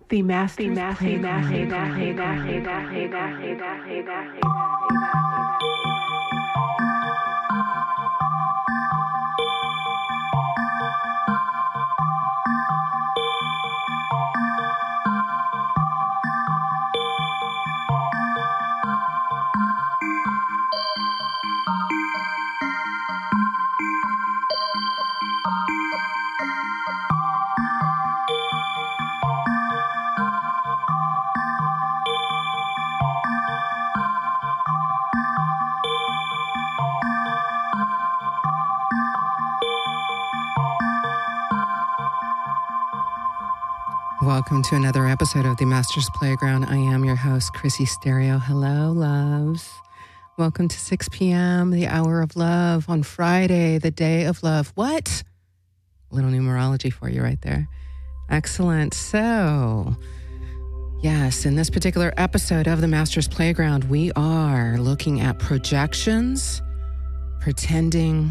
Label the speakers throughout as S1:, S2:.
S1: The Master's Playground. Welcome to another episode of the Master's Playground. I am your host, Chrissy Stereo. Hello, loves. Welcome to 6 p.m., the hour of love on Friday, the day of love. What? Little numerology for you right there. Excellent. So, yes, in this particular episode of the Master's Playground, we are looking at projections, pretending,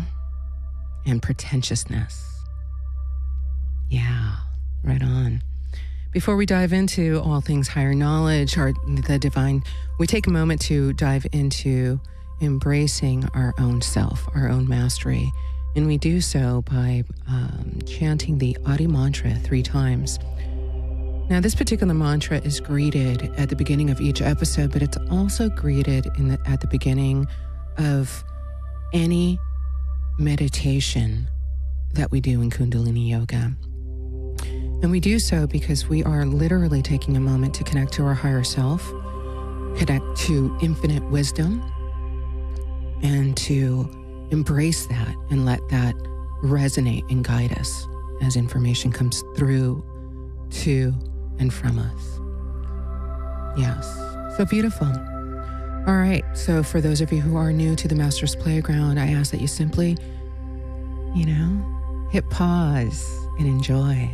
S1: and pretentiousness. Yeah, right on. Before we dive into all things higher knowledge or the divine, we take a moment to dive into embracing our own self, our own mastery. And we do so by chanting the Adi mantra 3 times. Now, this particular mantra is greeted at the beginning of each episode, but it's also greeted at the beginning of any meditation that we do in Kundalini Yoga. And we do so because we are literally taking a moment to connect to our higher self, connect to infinite wisdom, and to embrace that and let that resonate and guide us as information comes through, to, and from us. Yes. So beautiful. All right. So for those of you who are new to the Master's Playground, I ask that you simply, hit pause and enjoy.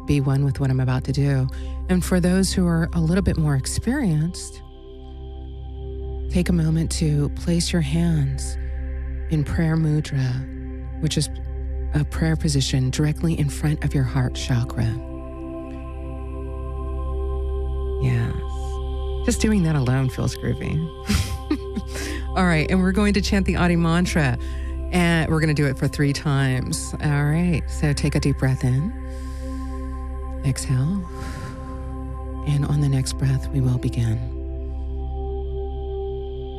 S1: Be one with what I'm about to do. And for those who are a little bit more experienced, take a moment to place your hands in prayer mudra, which is a prayer position directly in front of your heart chakra. Yes. Just doing that alone feels groovy. All right. And we're going to chant the Adi mantra, and we're going to do it for 3 times. All right. So take a deep breath in. Exhale. And on the next breath, we will begin.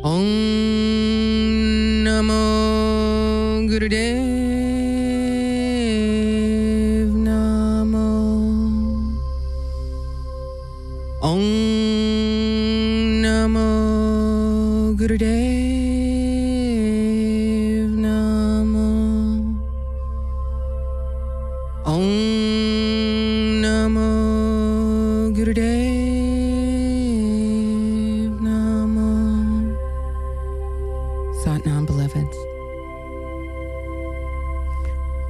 S1: Om Namo Gurudev Namo. Om Namo Gurudev Namo. Om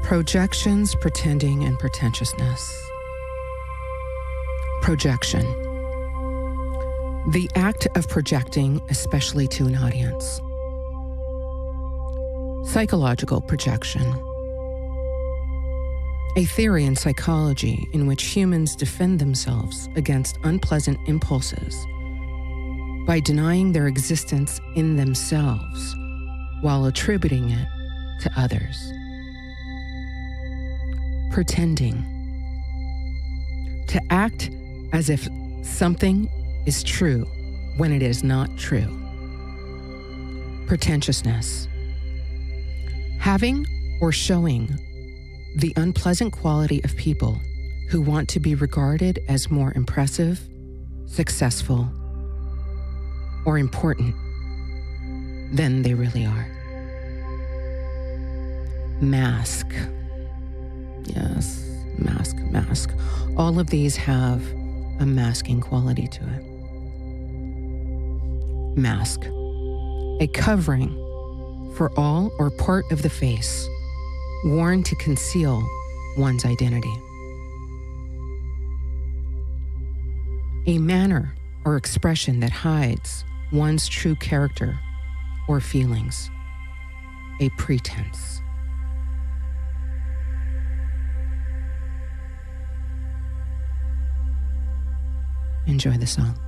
S1: projections, pretending, and pretentiousness. Projection. The act of projecting, especially to an audience. Psychological projection. A theory in psychology in which humans defend themselves against unpleasant impulses by denying their existence in themselves while attributing it to others. Pretending. To act as if something is true when it is not true. Pretentiousness. Having or showing the unpleasant quality of people who want to be regarded as more impressive, successful, or important than they really are. Mask. Yes, mask. All of these have a masking quality to it. Mask. A covering for all or part of the face, worn to conceal one's identity. A manner or expression that hides one's true character or feelings. A pretense. Enjoy the song.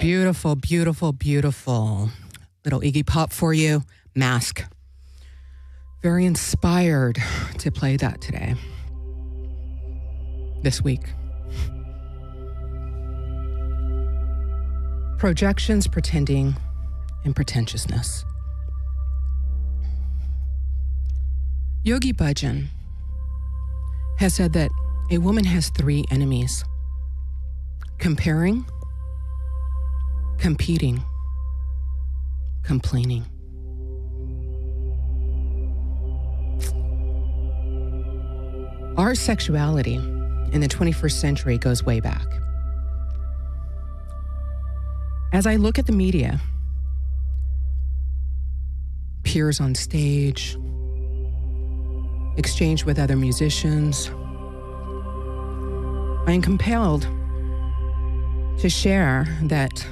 S1: Beautiful, beautiful, beautiful. Little Iggy Pop for you. Mask. Very inspired to play that today. This week. Projections, pretending, and pretentiousness. Yogi Bhajan has said that a woman has 3 enemies: comparing, competing, complaining. Our sexuality in the 21st century goes way back. As I look at the media, peers on stage, exchange with other musicians, I am compelled to share that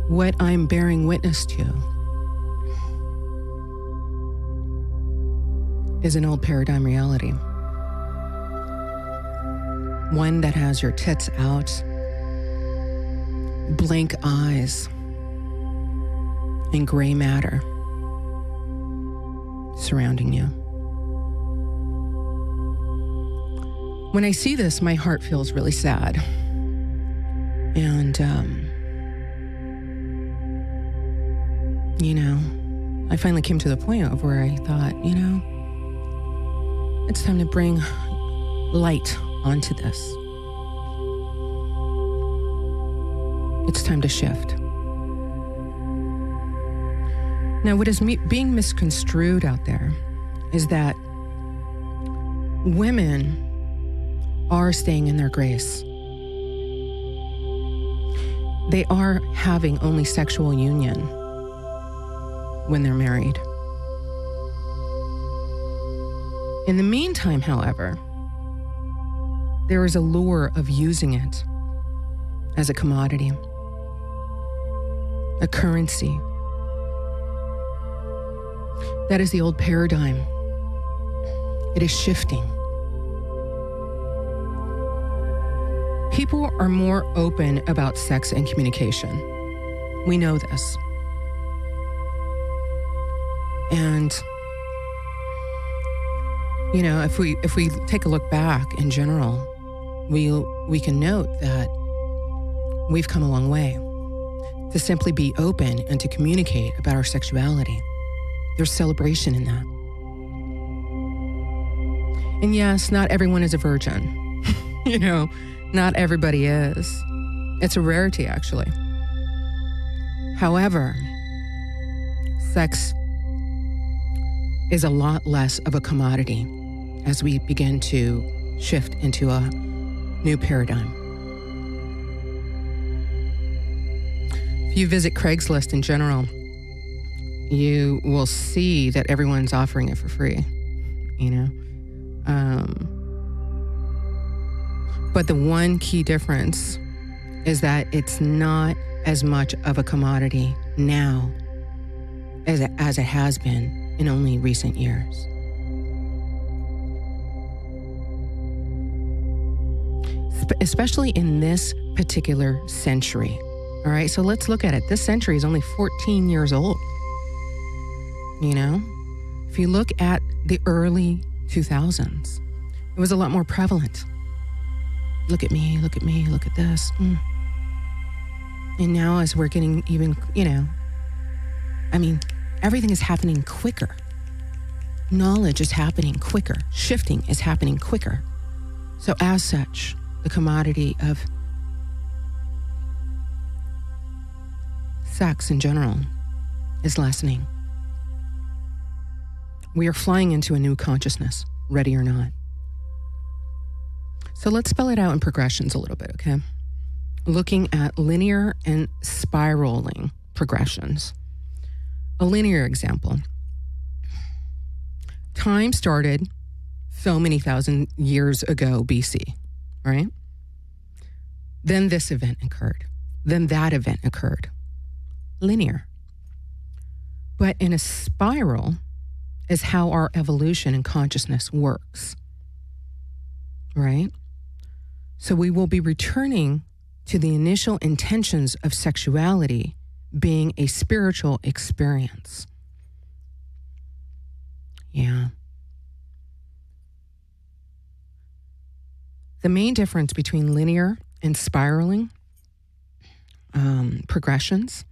S1: what I'm bearing witness to is an old paradigm reality. One that has your tits out, blank eyes, and gray matter surrounding you. When I see this, my heart feels really sad. And, I finally came to the point of where I thought, it's time to bring light onto this. It's time to shift. Now, what is being misconstrued out there is that women are staying in their grace. they are having only sexual union when they're married. In the meantime, however, there is a lure of using it as a commodity, a currency. That is the old paradigm. It is shifting. People are more open about sex and communication. We know this. And, you know, if we take a look back in general, we can note that we've come a long way to simply be open and to communicate about our sexuality. There's celebration in that. And yes, not everyone is a virgin. You know, not everybody is. It's a rarity, actually. However, sex is a lot less of a commodity as we begin to shift into a new paradigm. If you visit Craigslist in general, you will see that everyone's offering it for free, you know? But the one key difference is that it's not as much of a commodity now as it has been in only recent years. Especially in this particular century. All right, so let's look at it. This century is only 14 years old. You know, if you look at the early 2000s, it was a lot more prevalent. Look at me, look at me, look at this. And now as we're getting even, you know, I mean, everything is happening quicker. Knowledge is happening quicker. Shifting is happening quicker. So as such, the commodity of sex in general is lessening. We are flying into a new consciousness, ready or not. So let's spell it out in progressions a little bit, okay? Looking at linear and spiraling progressions. A linear example. Time started so many thousand years ago BC, right? Then this event occurred. Then that event occurred. Linear. But in a spiral is how our evolution and consciousness works, right? So we will be returning to the initial intentions of sexuality being a spiritual experience. Yeah. The main difference between linear and spiraling progressions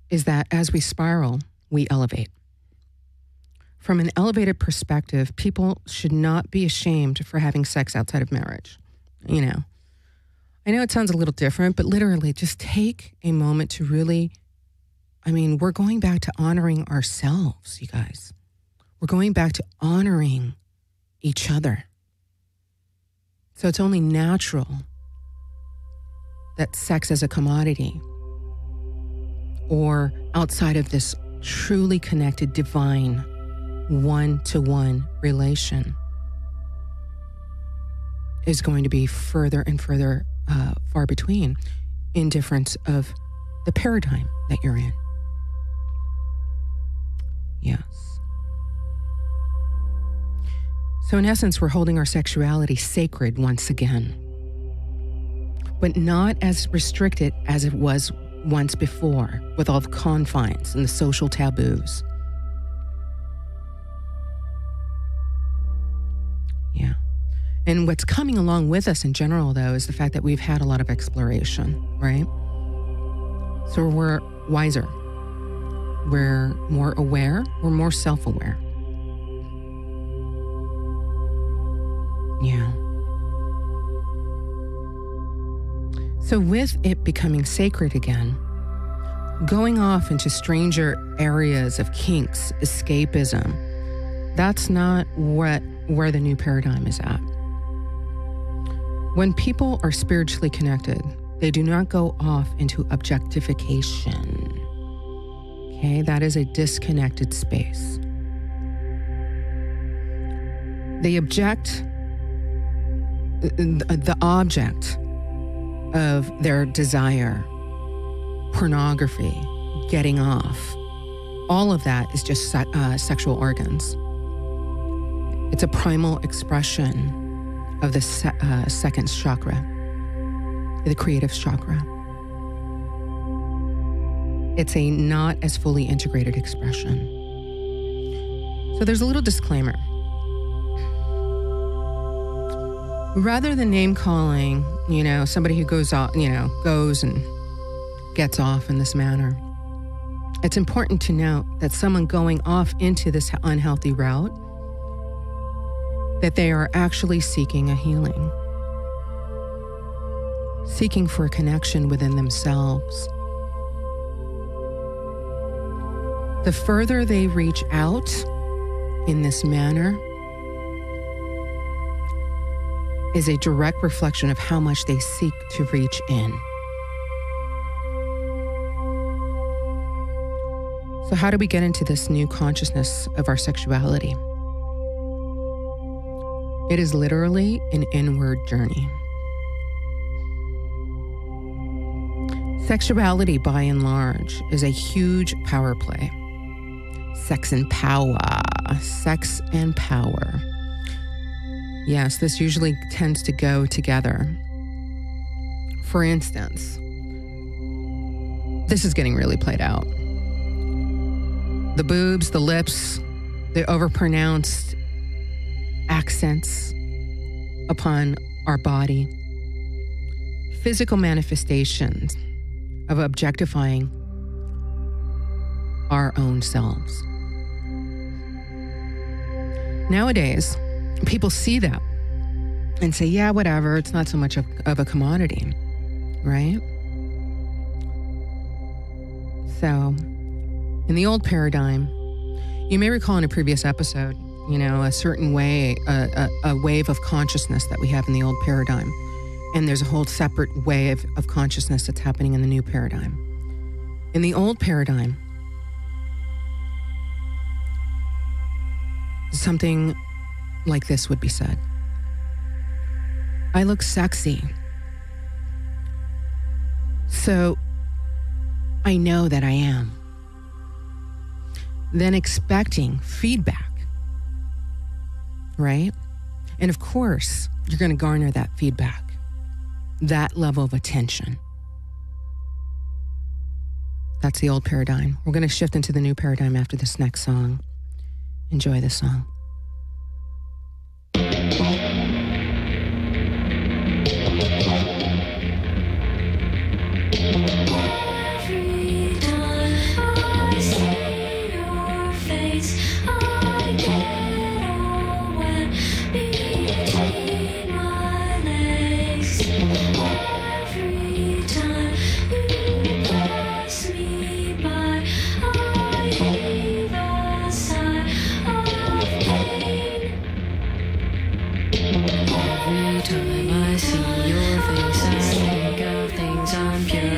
S1: is that as we spiral, we elevate. From an elevated perspective, people should not be ashamed for having sex outside of marriage. You know, I know it sounds a little different, but literally just take a moment to really, I mean, we're going back to honoring ourselves, you guys. We're going back to honoring each other. So it's only natural that sex as a commodity or outside of this truly connected divine one-to-one relation is going to be further and further far between in difference of the paradigm that you're in. Yes. So in essence, we're holding our sexuality sacred once again, but not as restricted as it was once before with all the confines and the social taboos. Yeah. And what's coming along with us in general, though, is the fact that we've had a lot of exploration, right? So we're wiser. We're more aware. We're more self-aware. Yeah. So with it becoming sacred again, going off into stranger areas of kinks, escapism, that's not where the new paradigm is at. When people are spiritually connected, They do not go off into objectification. Okay, that is a disconnected space. They object, the object of their desire, pornography, getting off, all of that is just sexual organs. It's a primal expression of the second chakra, the creative chakra. It's a not as fully integrated expression. So there's a little disclaimer. Rather than name calling, somebody who goes and gets off in this manner, it's important to note that someone going off into this unhealthy route, that they are actually seeking a healing, seeking for a connection within themselves. The further they reach out in this manner is a direct reflection of how much they seek to reach in. So how do we get into this new consciousness of our sexuality? It is literally an inward journey. Sexuality, by and large, is a huge power play. Sex and power. Sex and power. Yes, this usually tends to go together. For instance, this is getting really played out. The boobs, the lips, the overpronounced accents upon our body, physical manifestations of objectifying our own selves. Nowadays, people see that and say, yeah, whatever, it's not so much of a commodity, right? So, in the old paradigm, you may recall in a previous episode, a certain way, a wave of consciousness that we have in the old paradigm. And there's a whole separate wave of consciousness that's happening in the new paradigm. In the old paradigm, something like this would be said. I look sexy, so I know that I am. Then expecting feedback, right? And of course, you're going to garner that feedback, that level of attention. That's the old paradigm. We're going to shift into the new paradigm after this next song. Enjoy this song.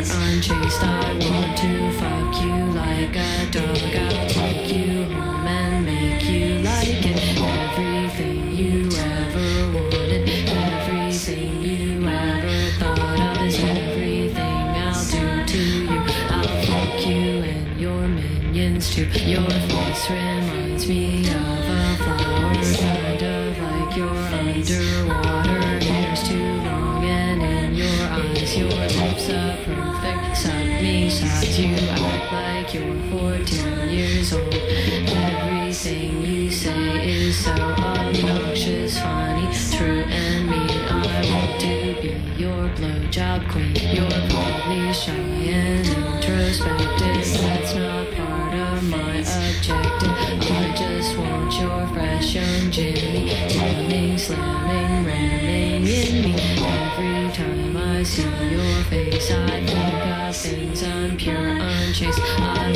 S2: Unchased, I want to fuck you like a dog. I'll take you home and make you like it. Everything you ever wanted, everything you ever thought of is everything I'll do to you. I'll fuck you and your minions too. Your face reminds me of a flower, kind of like your underwater. Hair's too long and in your eyes, your lips are perfect. Suck me, size you act like you're 14 years old. Everything you say is so obnoxious, funny, true and mean. I want to be your blowjob queen. You're probably shy and introspective. That's not part of my objective. I just want your fresh young Jimmy, jamming, slamming, ramming in me. Every time I see your face, I think of things unpure, unchaste. I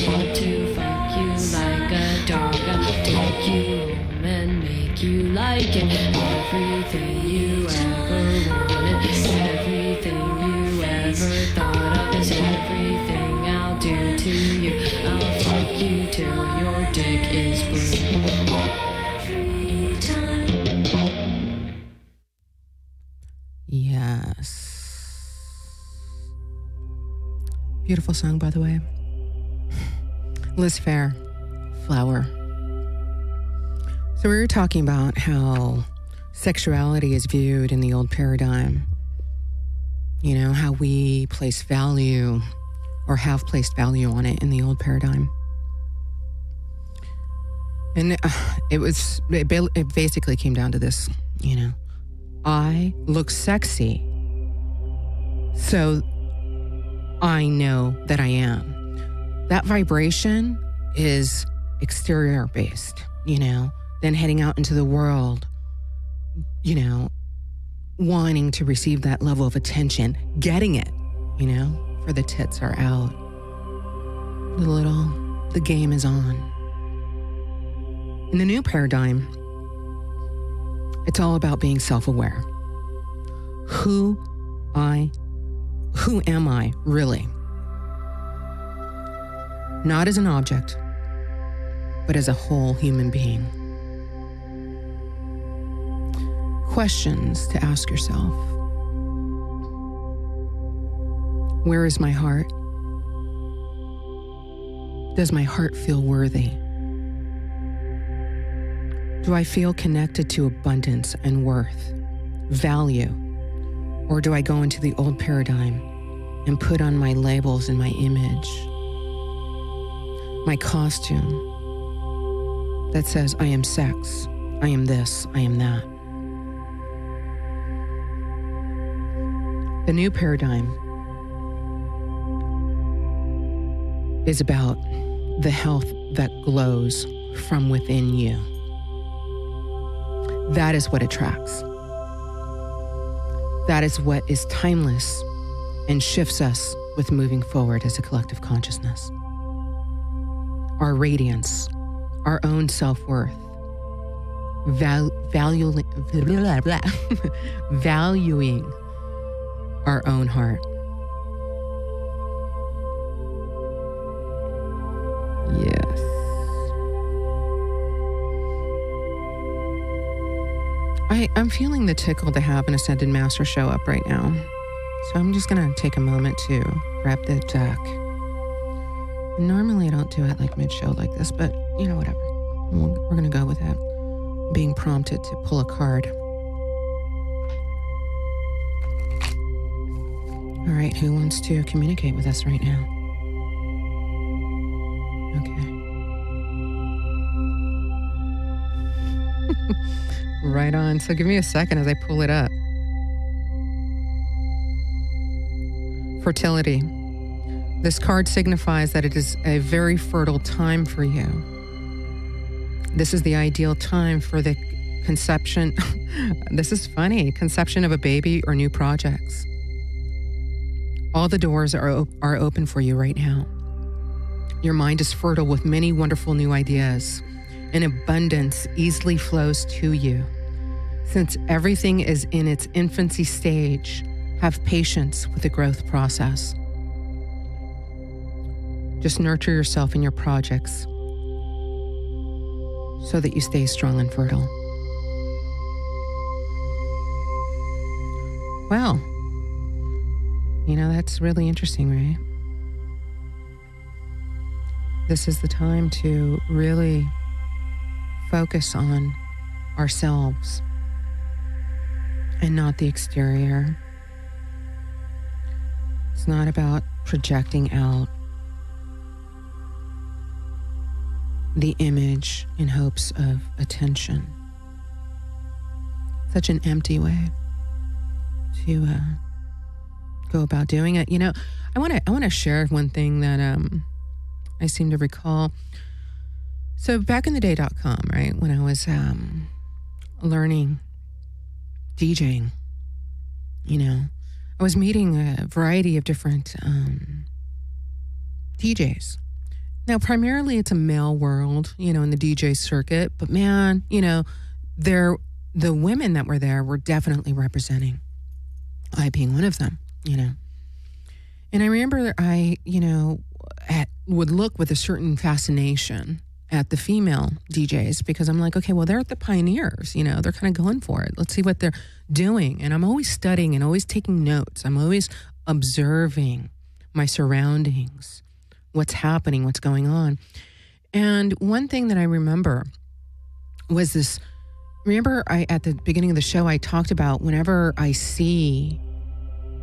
S2: want to fuck you like a dog. I'll take you home and make you like it. Everything you ever wanted, everything you ever till your dick is blue. Every time.
S1: Yes. Beautiful song, by the way. Liz Phair, Flower. So we were talking about how sexuality is viewed in the old paradigm. You know, how we place value or have placed value on it in the old paradigm. And it basically came down to this, you know, I look sexy, so I know that I am. That vibration is exterior based, you know, then heading out into the world, you know, wanting to receive that level of attention, getting it, you know, for the tits are out. The game is on. In the new paradigm, it's all about being self-aware. Who am I really? Not as an object, but as a whole human being. Questions to ask yourself. Where is my heart? Does my heart feel worthy? Do I feel connected to abundance and worth, value? Or do I go into the old paradigm and put on my labels and my image, my costume that says I am sex, I am this, I am that? The new paradigm is about the health that glows from within you. That is what attracts. That is what is timeless and shifts us with moving forward as a collective consciousness. Our radiance, our own self-worth, valuing our own heart. Yes. I'm feeling the tickle to have an Ascended Master show up right now. So I'm just going to take a moment to grab the deck. Normally I don't do it like mid-show like this, but you know, whatever. We're going to go with it. Being prompted to pull a card. All right, who wants to communicate with us right now? Okay. Right on. So give me a second as I pull it up. Fertility. This card signifies that it is a very fertile time for you. This is the ideal time for the conception. This is funny. Conception of a baby or new projects. All the doors are open for you right now. Your mind is fertile with many wonderful new ideas, and abundance easily flows to you. Since everything is in its infancy stage, have patience with the growth process. Just nurture yourself in your projects so that you stay strong and fertile. Well, you know, that's really interesting, right? This is the time to really focus on ourselves and not the exterior. It's not about projecting out the image in hopes of attention. Such an empty way to go about doing it. You know, I want to share one thing that I seem to recall. So back in the day.com, right, when I was learning DJing, you know, I was meeting a variety of different DJs. Now, primarily it's a male world, you know, in the DJ circuit, but man, you know, the women that were there were definitely representing, I being one of them, you know. And I remember you know, at would look with a certain fascination at the female DJs because I'm like, okay, well, they're the pioneers, you know, they're kind of going for it. Let's see what they're doing. And I'm always studying and always taking notes. I'm always observing my surroundings, what's happening, what's going on. And one thing that I remember was this, remember at the beginning of the show, I talked about whenever I see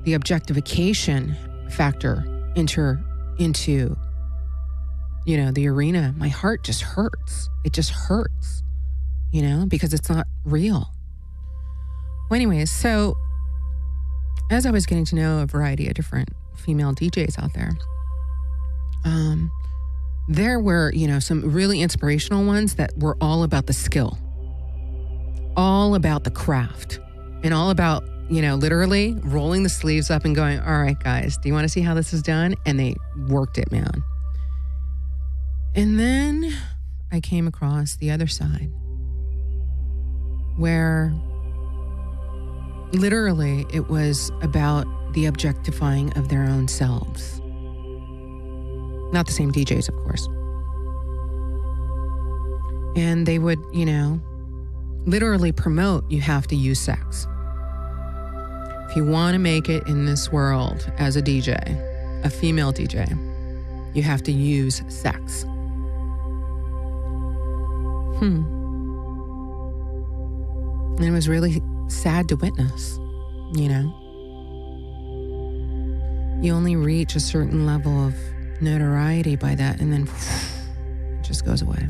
S1: the objectification factor enter into, you know, the arena, my heart just hurts. It just hurts, you know, because it's not real. Well, anyways, so as I was getting to know a variety of different female DJs out there, there were, you know, some really inspirational ones that were all about the skill, all about the craft, and all about, you know, literally rolling the sleeves up and going, all right, guys, do you want to see how this is done? And they worked it, man. And then I came across the other side where literally it was about the objectifying of their own selves. Not the same DJs, of course. And they would, you know, literally promote you have to use sex. If you want to make it in this world as a DJ, a female DJ, you have to use sex. And it was really sad to witness, you know. You only reach a certain level of notoriety by that, and then it just goes away.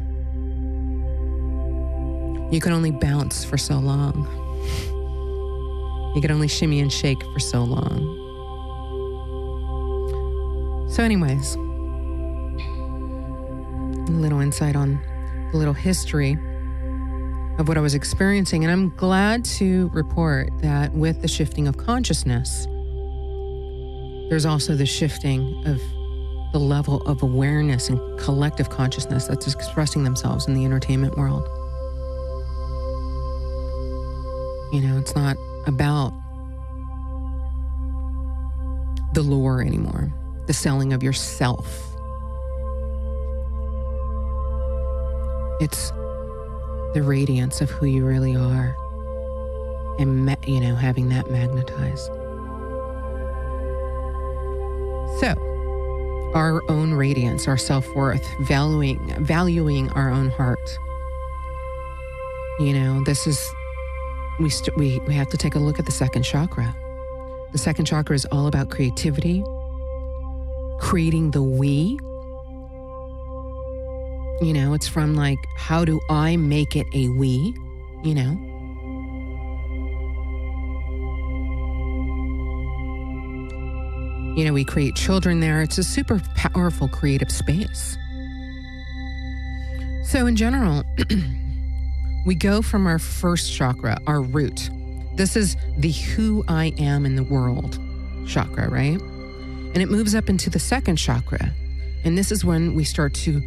S1: You can only bounce for so long. You can only shimmy and shake for so long. So anyways, a little insight on a little history of what I was experiencing. And I'm glad to report that with the shifting of consciousness, there's also the shifting of the level of awareness and collective consciousness that's expressing themselves in the entertainment world. You know, it's not about the lure anymore, the selling of yourself. It's the radiance of who you really are and, you know, having that magnetized. So, our own radiance, our self-worth, valuing our own heart. You know, this is, we have to take a look at the second chakra. The second chakra is all about creativity, creating the we. You know, it's from like, how do I make it a we, you know? You know, we create children there. It's a super powerful creative space. So in general, we go from our first chakra, our root. This is the who I am in the world chakra, right? And it moves up into the second chakra. And this is when we start to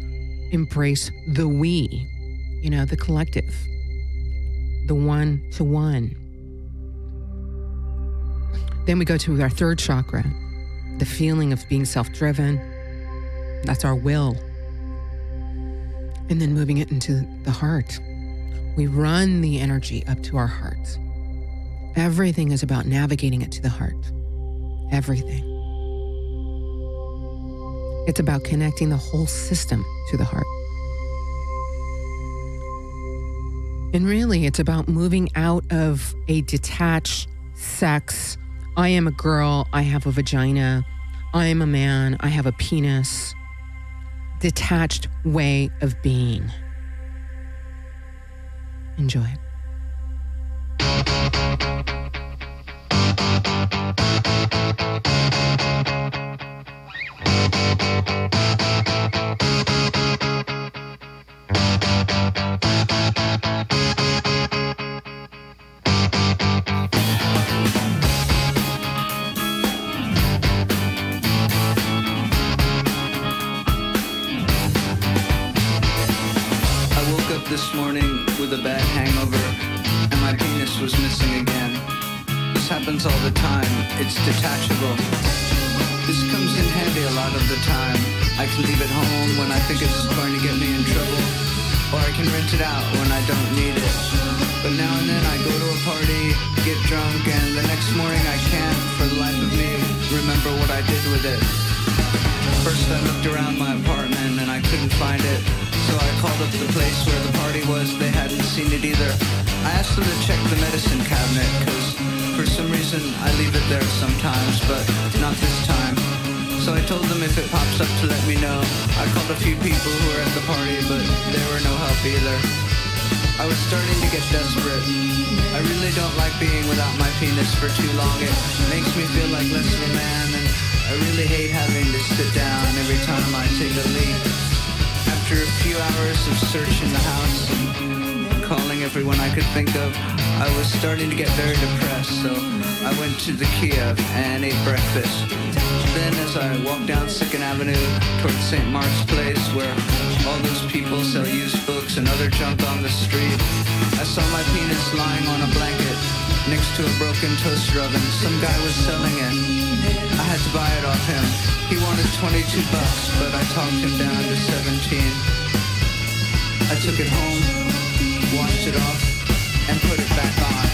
S1: embrace the we, you know, the collective, the one-to-one. Then we go to our third chakra, the feeling of being self-driven. That's our will. And then moving it into the heart. We run the energy up to our heart. Everything is about navigating it to the heart. Everything. It's about connecting the whole system to the heart. And really, it's about moving out of a detached sex. I am a girl, I have a vagina. I am a man, I have a penis. Detached way of being. Enjoy.
S3: This morning with a bad hangover, and my penis was missing again. This happens all the time. It's detachable. This comes in handy a lot of the time. I can leave it home when I think it's going to get me in trouble, or I can rent it out when I don't need it. But now and then I go to a party, get drunk, and the next morning I can't, for the life of me, remember what I did with it. First I looked around my apartment and I couldn't find it, so I called up the place where the party was. They hadn't seen it either. I asked them to check the medicine cabinet, because for some reason I leave it there sometimes, but not this time. So I told them if it pops up to let me know. I called a few people who were at the party, but they were no help either. I was starting to get desperate. I really don't like being without my penis for too long. It makes me feel like less of a man, and I really hate having to sit down every time I take a leak. After a few hours of searching the house and calling everyone I could think of, I was starting to get very depressed, so I went to the Kiev and ate breakfast. Then as I walked down 2nd Avenue towards St. Mark's Place, where all those people sell used books and other junk on the street, I saw my penis lying on a blanket next to a broken toaster oven. Some guy was selling it. I had to buy it off him. He wanted $22, but I talked him down to 17. I took it home, washed it off, and put it back on.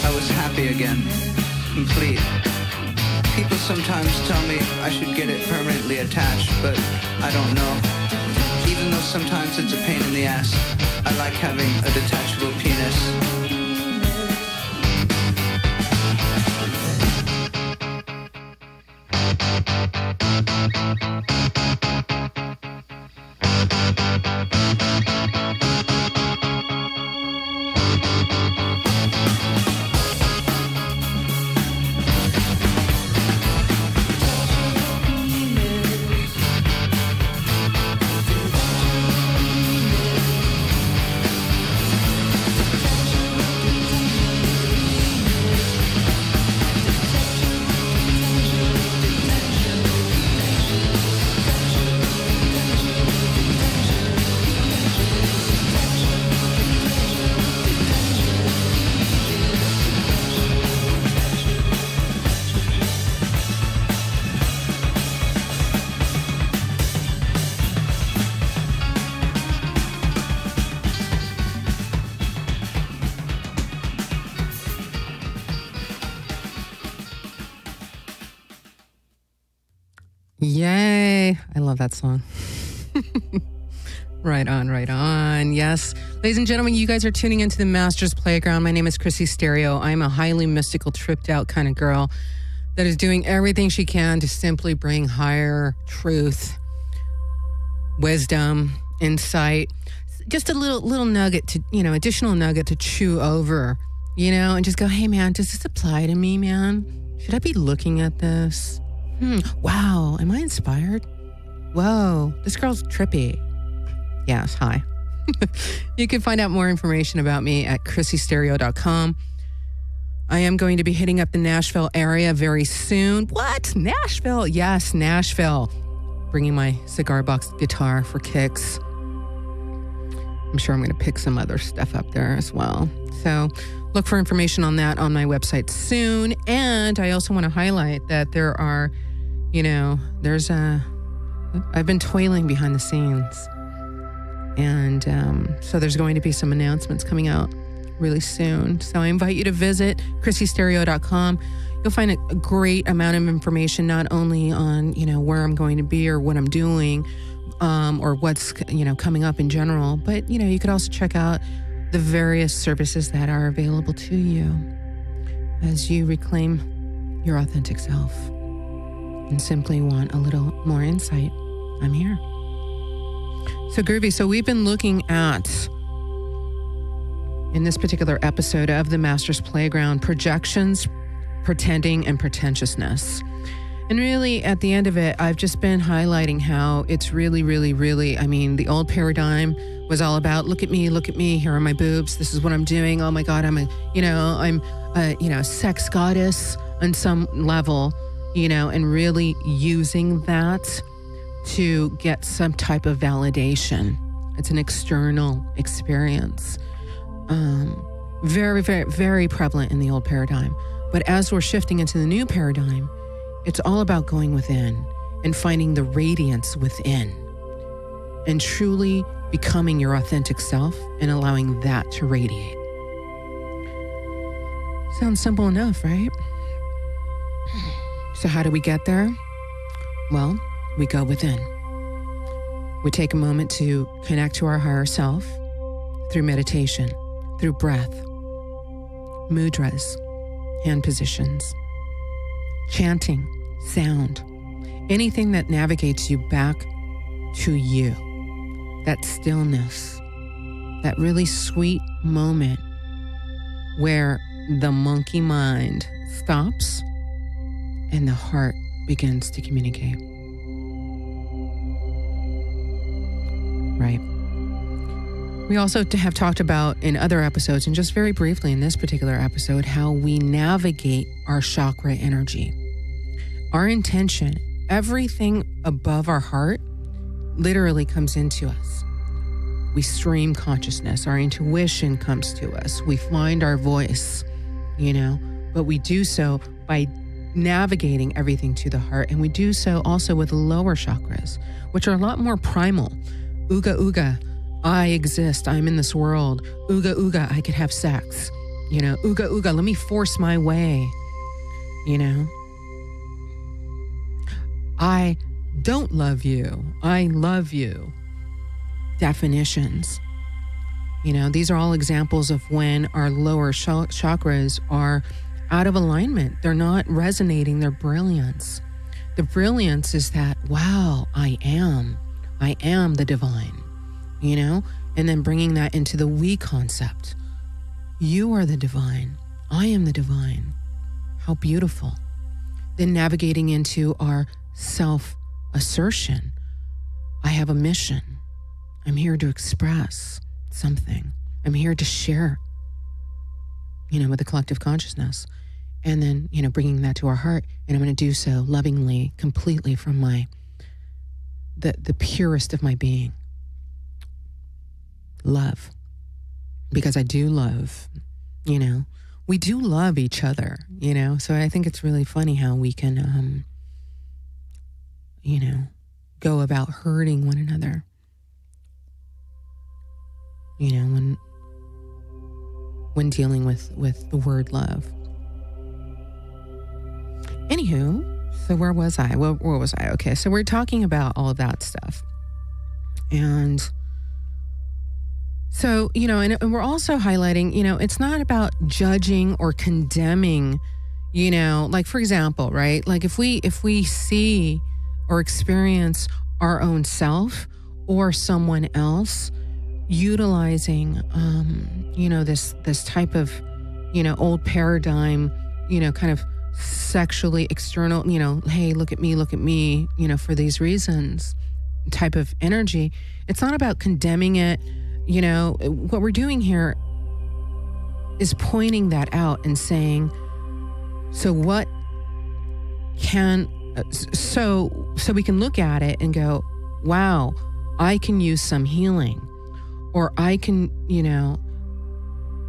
S3: I was happy again, complete. People sometimes tell me I should get it permanently attached, but I don't know. Even though sometimes it's a pain in the ass, I like having a detachable penis.
S1: Yay. I love that song. Right on, right on. Yes. Ladies and gentlemen, you guys are tuning into the Masters Playground. My name is Chrissy Stereo. I'm a highly mystical, tripped out kind of girl that is doing everything she can to simply bring higher truth, wisdom, insight, just a little nugget to, additional nugget to chew over, and just go, hey man, does this apply to me, man? Should I be looking at this? Wow, am I inspired? Whoa, this girl's trippy. Yes, hi. You can find out more information about me at chrissystereo.com. I am going to be hitting up the Nashville area very soon. What? Nashville? Yes, Nashville. Bringing my cigar box guitar for kicks. I'm sure I'm going to pick some other stuff up there as well. So look for information on that on my website soon. And I also want to highlight that there are, I've been toiling behind the scenes. And so there's going to be some announcements coming out really soon. So I invite you to visit chrissystereo.com. You'll find a great amount of information, not only on, where I'm going to be or what I'm doing, or what's, coming up in general, but, you could also check out the various services that are available to you as you reclaim your authentic self and simply want a little more insight. I'm here. So groovy. So we've been looking at, in this particular episode of the Masters Playground, projections, pretending, and pretentiousness. And really, at the end of it, I've just been highlighting how it's really, really, really, the old paradigm was all about, look at me, here are my boobs, this is what I'm doing, oh my God, I'm a sex goddess on some level, and really using that to get some type of validation. It's an external experience. Very, very, very prevalent in the old paradigm. But as we're shifting into the new paradigm, it's all about going within and finding the radiance within and truly becoming your authentic self and allowing that to radiate. Sounds simple enough, right? So how do we get there? Well, we go within. We take a moment to connect to our higher self through meditation, through breath, mudras, hand positions, chanting, sound, anything that navigates you back to you, that stillness, that really sweet moment where the monkey mind stops and the heart begins to communicate. Right. We also have talked about in other episodes, and just very briefly in this particular episode, how we navigate our chakra energy. Our intention, everything above our heart, literally comes into us. We stream consciousness. Our intuition comes to us. We find our voice, but we do so by navigating everything to the heart. And we do so also with lower chakras, which are a lot more primal. Ooga, ooga, I exist. I'm in this world. Ooga, ooga, I could have sex. Ooga, ooga, let me force my way. I don't love you. I love you. Definitions. These are all examples of when our lower chakras are out of alignment. They're not resonating their brilliance. The brilliance is that, wow, I am the divine, and then bringing that into the we concept. You are the divine. I am the divine. How beautiful. Then navigating into our self-assertion. I have a mission. I'm here to express something. I'm here to share, with the collective consciousness. And then, bringing that to our heart. And I'm going to do so lovingly, completely from the purest of my being. Love. Because I do love, we do love each other, So I think it's really funny how we can, go about hurting one another. When dealing with the word love. Anywho, so where was I? Where was I? Okay, so we're talking about all of that stuff. And so, and we're also highlighting, it's not about judging or condemning, like for example, right? Like if we see or experience our own self or someone else utilizing, this type of, old paradigm, kind of sexually external, hey, look at me, for these reasons type of energy. It's not about condemning it. What we're doing here is pointing that out and saying, so what can, so we can look at it and go, wow, I can use some healing. Or I can,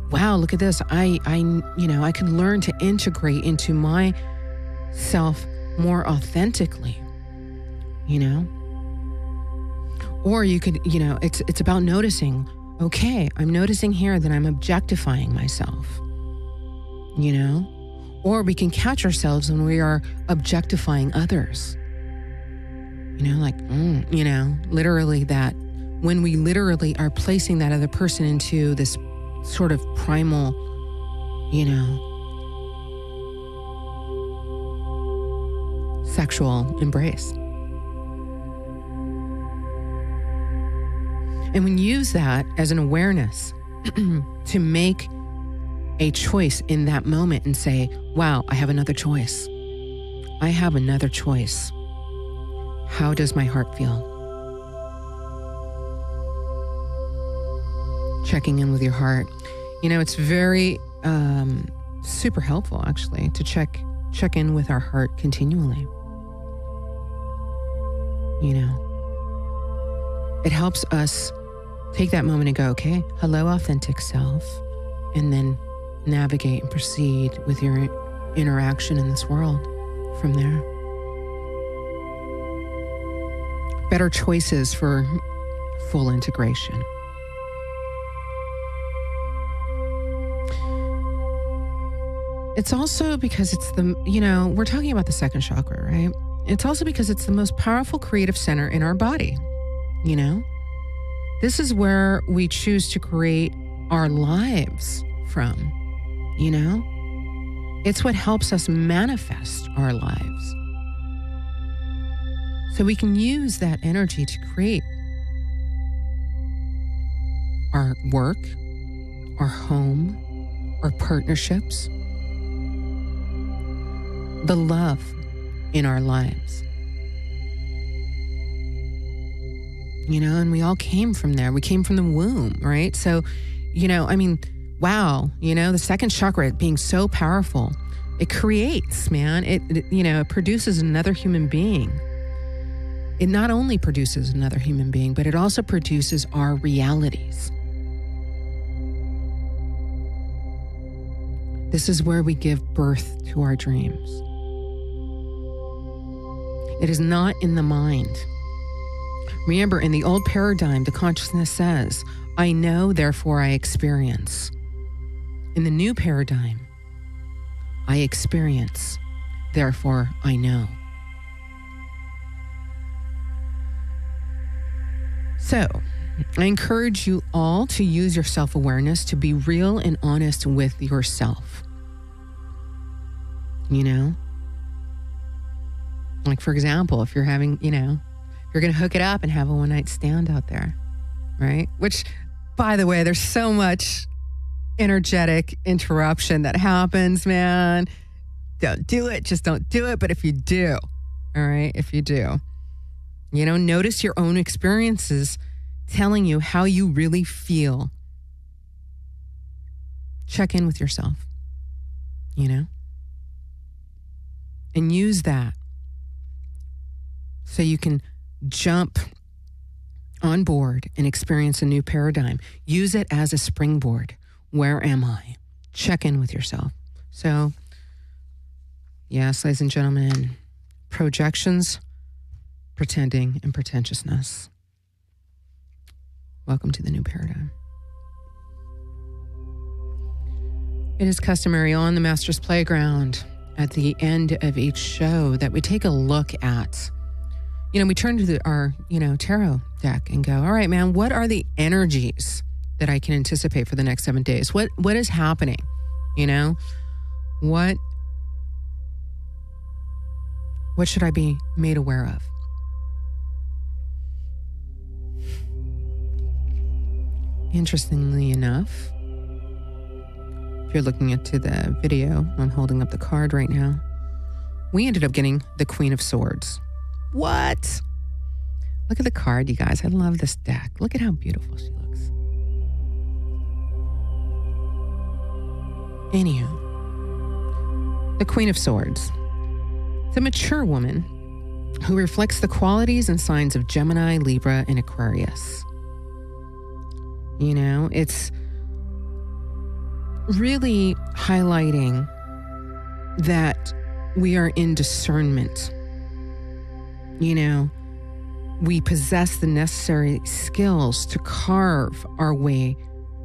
S1: wow, look at this. I can learn to integrate into myself more authentically, Or you could, it's about noticing, okay, I'm noticing here that I'm objectifying myself, Or we can catch ourselves when we are objectifying others, literally that. When we literally are placing that other person into this sort of primal, sexual embrace. And we use that as an awareness to make a choice in that moment and say, wow, I have another choice. I have another choice. How does my heart feel? Checking in with your heart. It's very super helpful actually to check in with our heart continually. It helps us take that moment and go, okay, hello, authentic self, and then navigate and proceed with your interaction in this world from there. better choices for full integration. It's also because it's we're talking about the second chakra, right? It's also because it's the most powerful creative center in our body, This is where we choose to create our lives from, It's what helps us manifest our lives. So we can use that energy to create our work, our home, our partnerships, the love in our lives. And we all came from there. We came from the womb, right? So, wow, the second chakra being so powerful, it creates, man. It produces another human being. It not only produces another human being, but it also produces our realities. This is where we give birth to our dreams. It is not in the mind. Remember, in the old paradigm, the consciousness says, I know, therefore I experience. In the new paradigm, I experience, therefore I know. So, I encourage you all to use your self-awareness to be real and honest with yourself. Like, for example, if you're having, you're going to hook it up and have a one-night stand out there, right? Which, by the way, there's so much energetic interruption that happens, man. Don't do it. Just don't do it. But if you do, all right, if you do, notice your own experiences telling you how you really feel. Check in with yourself, and use that so you can jump on board and experience a new paradigm. Use it as a springboard. Where am I? Check in with yourself. So, yes, ladies and gentlemen, projections, pretending, and pretentiousness. Welcome to the new paradigm. It is customary on the Master's Playground at the end of each show that we take a look at, we turn to our, tarot deck and go, all right, man, what are the energies that I can anticipate for the next 7 days? What is happening? What should I be made aware of? Interestingly enough, if you're looking into the video, I'm holding up the card right now. We ended up getting the Queen of Swords. What? Look at the card, you guys. I love this deck. Look at how beautiful she looks. Anywho, the Queen of Swords. It's a mature woman who reflects the qualities and signs of Gemini, Libra, and Aquarius. It's really highlighting that we are in discernment. We possess the necessary skills to carve our way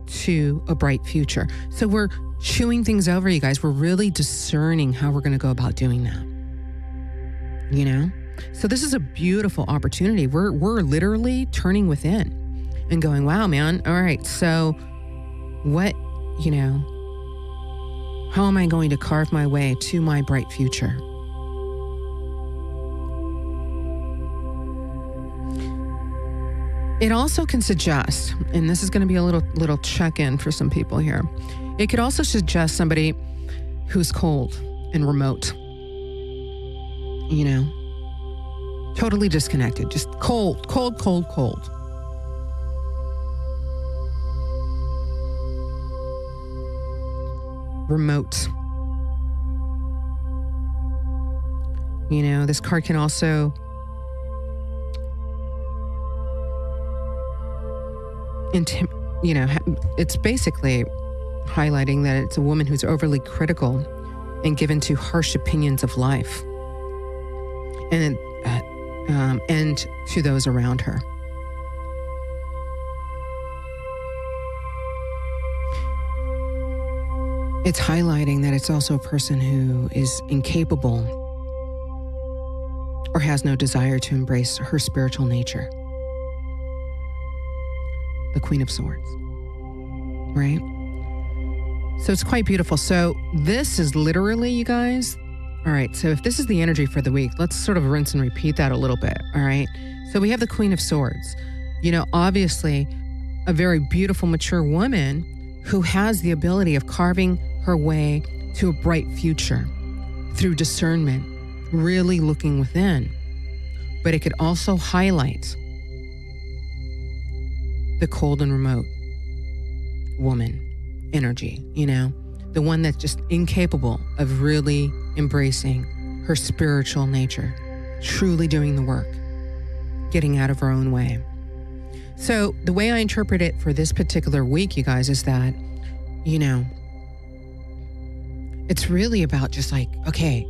S1: to a bright future. So we're chewing things over, you guys. We're really discerning how we're going to go about doing that. So this is a beautiful opportunity. We're literally turning within and going, wow, man. All right. So what, how am I going to carve my way to my bright future? It also can suggest, and this is going to be a little check-in for some people here. It could also suggest somebody who's cold and remote, totally disconnected, just cold. Remote. This card can also it's basically highlighting that it's a woman who's overly critical and given to harsh opinions of life. And and to those around her. It's highlighting that it's also a person who is incapable or has no desire to embrace her spiritual nature. The Queen of Swords, right? So it's quite beautiful. So this is literally, you guys, all right, so if this is the energy for the week, let's sort of rinse and repeat that a little bit, all right? So we have the Queen of Swords. You know, obviously, a very beautiful, mature woman who has the ability of carving her way to a bright future through discernment, really looking within. But it could also highlight the cold and remote woman energy, you know, the one that's just incapable of really embracing her spiritual nature, truly doing the work, getting out of her own way. So the way I interpret it for this particular week, you guys, is that, you know, it's really about just like, okay,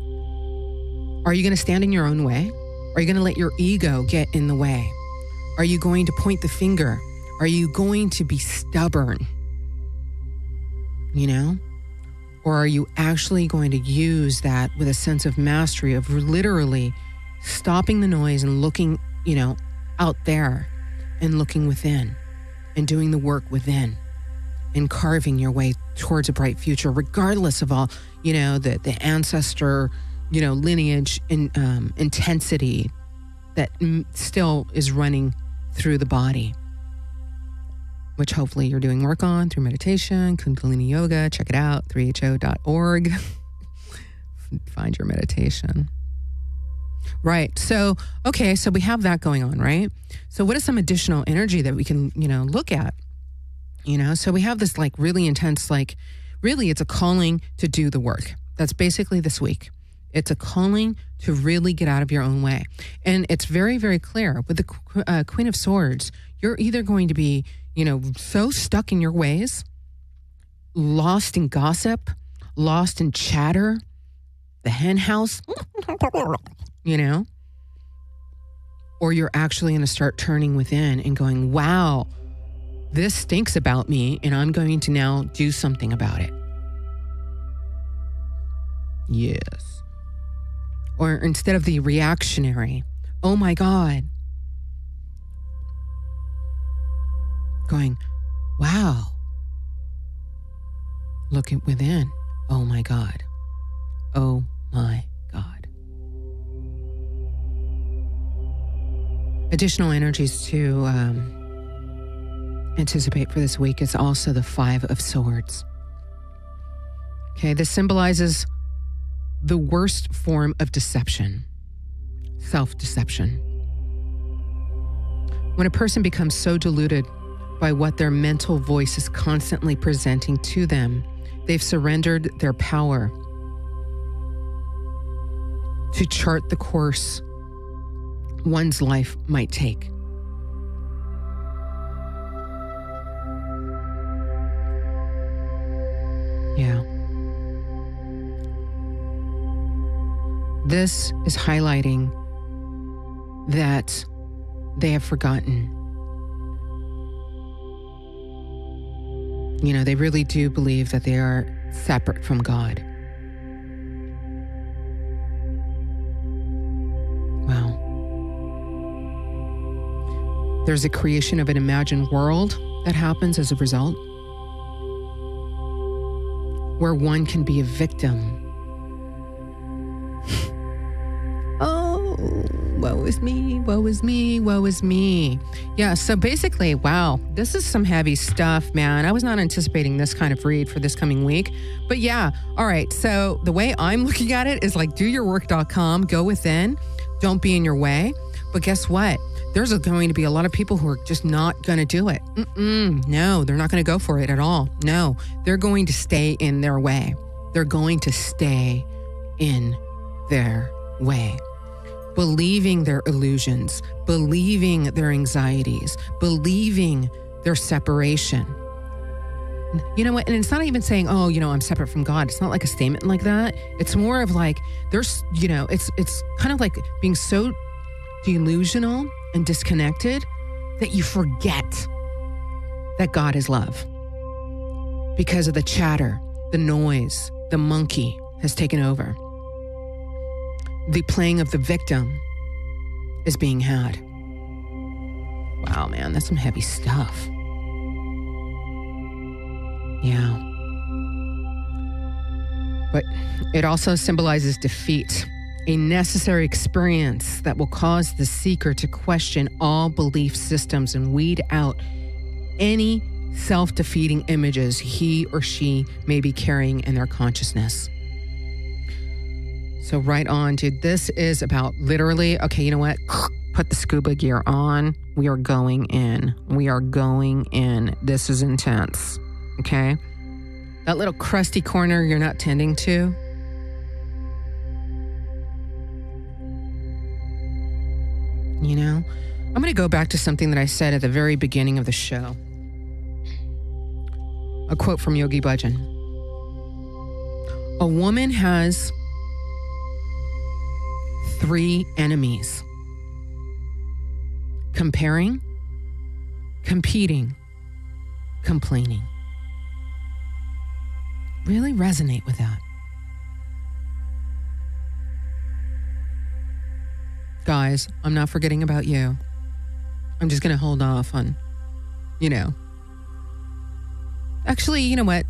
S1: are you going to stand in your own way? Are you going to let your ego get in the way? Are you going to point the finger? Are you going to be stubborn? You know? Or are you actually going to use that with a sense of mastery of literally stopping the noise and looking, you know, out there and looking within and doing the work within and carving your way towards a bright future, regardless of all, you know, the ancestor, you know, lineage and intensity that still is running through the body, which hopefully you're doing work on through meditation, Kundalini Yoga. Check it out, 3ho.org. Find your meditation. Right. So, okay. So we have that going on, right? So what is some additional energy that we can, you know, look at? You know, so we have this like really intense, like really it's a calling to do the work. That's basically this week. It's a calling to really get out of your own way. And it's very, very clear with the Queen of Swords, you're either going to be, you know, so stuck in your ways, lost in gossip, lost in chatter, the hen house, you know, or you're actually going to start turning within and going, wow, this stinks about me, and I'm going to now do something about it. Yes. Or instead of the reactionary, oh my God, going, wow, look at within. Oh my God. Oh my God. Additional energies to anticipate for this week is also the Five of Swords. Okay, this symbolizes the worst form of deception, self-deception. When a person becomes so deluded by what their mental voice is constantly presenting to them, they've surrendered their power to chart the course one's life might take. Yeah. This is highlighting that they have forgotten. You know, they really do believe that they are separate from God. Wow. There's a creation of an imagined world that happens as a result, where one can be a victim. Oh, woe is me, woe is me, woe is me. Yeah, so basically, wow, this is some heavy stuff, man. I was not anticipating this kind of read for this coming week. But yeah, all right, so the way I'm looking at it is like doyourwork.com, go within, don't be in your way. But guess what? There's going to be a lot of people who are just not going to do it. No, they're not going to go for it at all. No, they're going to stay in their way. They're going to stay in their way, believing their illusions, believing their anxieties, believing their separation. You know what? And it's not even saying, oh, you know, I'm separate from God. It's not like a statement like that. It's more of like, there's, you know, it's kind of like being so delusional and disconnected that you forget that God is love. Because of the chatter, the noise, the monkey has taken over. The playing of the victim is being had. Wow, man, that's some heavy stuff. Yeah. But it also symbolizes defeat, a necessary experience that will cause the seeker to question all belief systems and weed out any self-defeating images he or she may be carrying in their consciousness. So right on, dude. This is about literally, okay, you know what? Put the scuba gear on. We are going in. We are going in. This is intense. Okay? That little crusty corner you're not tending to. You know? I'm going to go back to something that I said at the very beginning of the show. A quote from Yogi Bhajan. A woman has 3 enemies: comparing, competing, complaining. Really resonate with that. Guys, I'm not forgetting about you. I'm just going to hold off on, Actually, you know what?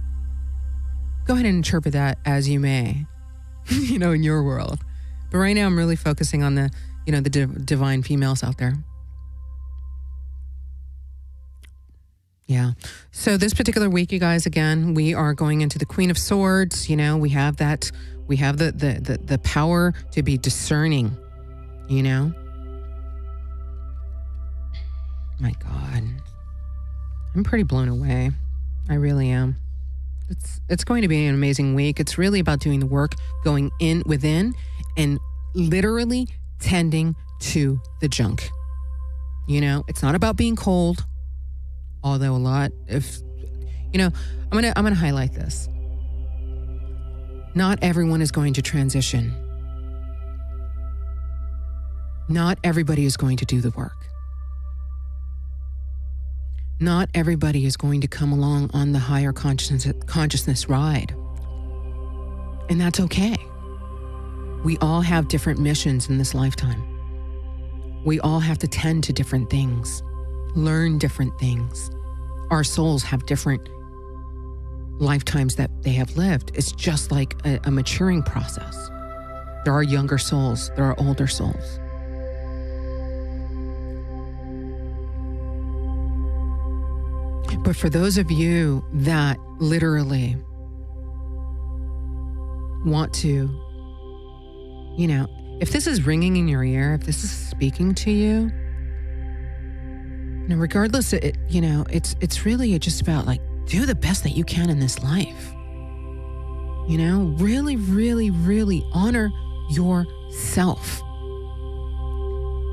S1: Go ahead and interpret that as you may, in your world. But right now I'm really focusing on the, the divine females out there. Yeah. So this particular week, you guys, again, we are going into the Queen of Swords. We have that, we have the power to be discerning, My God. I'm pretty blown away. I really am. It's going to be an amazing week. It's really about doing the work, going in within and literally tending to the junk. It's not about being cold. Although I'm going to highlight this. Not everyone is going to transition. Not everybody is going to do the work. Not everybody is going to come along on the higher consciousness ride. And that's okay. We all have different missions in this lifetime. We all have to tend to different things, learn different things. Our souls have different lifetimes that they have lived. It's just like a maturing process. There are younger souls, there are older souls. But for those of you that literally want to, if this is ringing in your ear, if this is speaking to you, regardless, it's really just about do the best that you can in this life. Really, really, really honor yourself.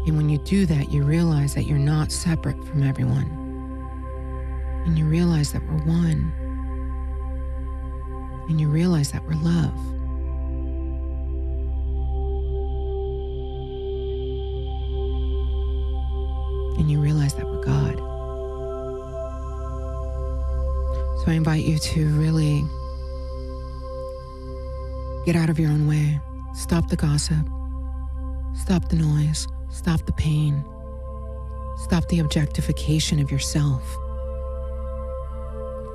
S1: And when you do that, you realize that you're not separate from everyone. And you realize that we're one. And you realize that we're love. And you realize that we're God. So I invite you to really get out of your own way. Stop the gossip. Stop the noise. Stop the pain. Stop the objectification of yourself.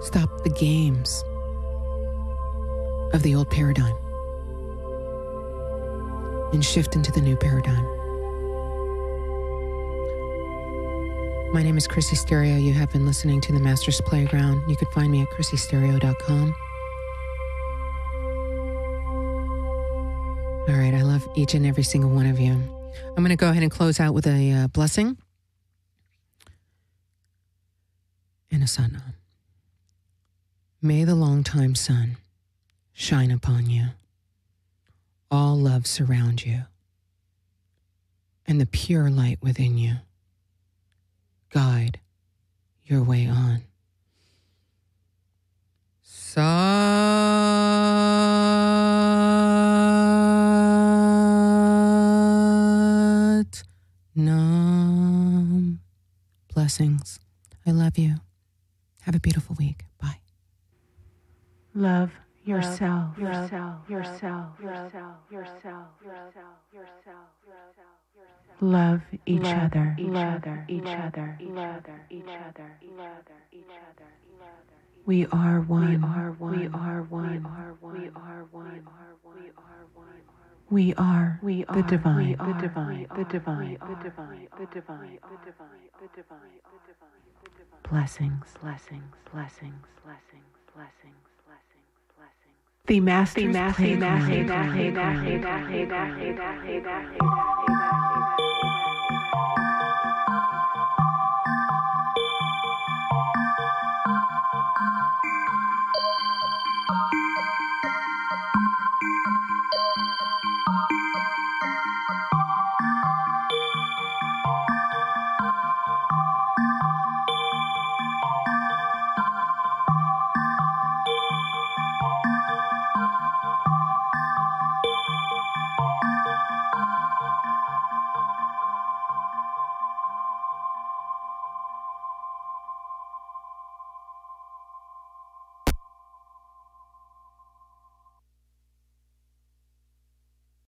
S1: Stop the games of the old paradigm and shift into the new paradigm. My name is Chrissy Stereo. You have been listening to The Master's Playground. You can find me at chrissystereo.com. All right, I love each and every single one of you. I'm going to go ahead and close out with a blessing and a sana. May the longtime sun shine upon you. All love surround you. And the pure light within you guide your way on. Sat Blessings. I love you. Have a beautiful week. Bye.
S4: Love yourself, yourself, yourself, yourself, yourself, yourself. Love each other, each other, each other, each other, each other, each other, each other. We are one. We are one. We are one. We are one. We are one. We are one. We are the divine, the divine, the divine, the divine, the divine, the divine, the divine, the divine. Blessings, blessings, blessings, blessings, blessings, blessings, blessings. The master's playground.